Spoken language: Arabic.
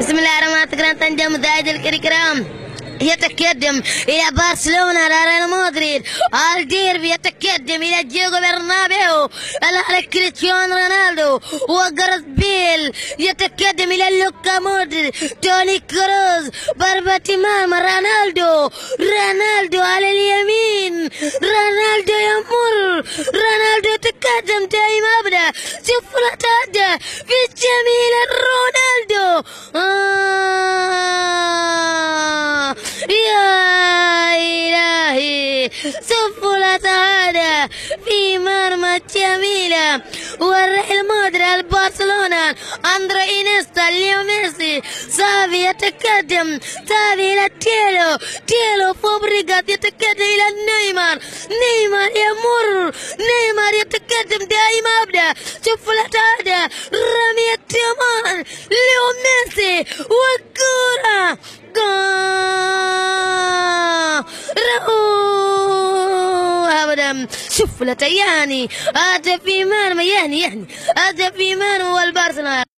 بسم الله الرحمن الرحيم. تنجم مشاهدينا الكرام، يتقدم إلى برشلونة ريال مدريد. الديربي يتقدم إلى دييغو برنابيو. كريستيانو رونالدو وغاريث بيل يتقدم إلى لوكا مودريتش، توني كروز، بارباتيمان، رونالدو على اليمين، رونالدو يمر، رونالدو يتقدم دائما أبدا. شوف الهدف في الجميل رونالدو. يا إلهي، سفلت هذا في مرمى جميلة. والريال مدريد برشلونة، أندري إنيستا، ليو ميسي، سافي يتقدم، سافي إلى تيلو فابريغاس يتقدم إلى نيمار يمر، نيمار يتقدم دائما أبدا. سفلت هذا رمية تمام ليو ميسي والكرة أبدا. شوف لا يعني هذا في مرمى، يعني هذا في مرمى والبرشلونة.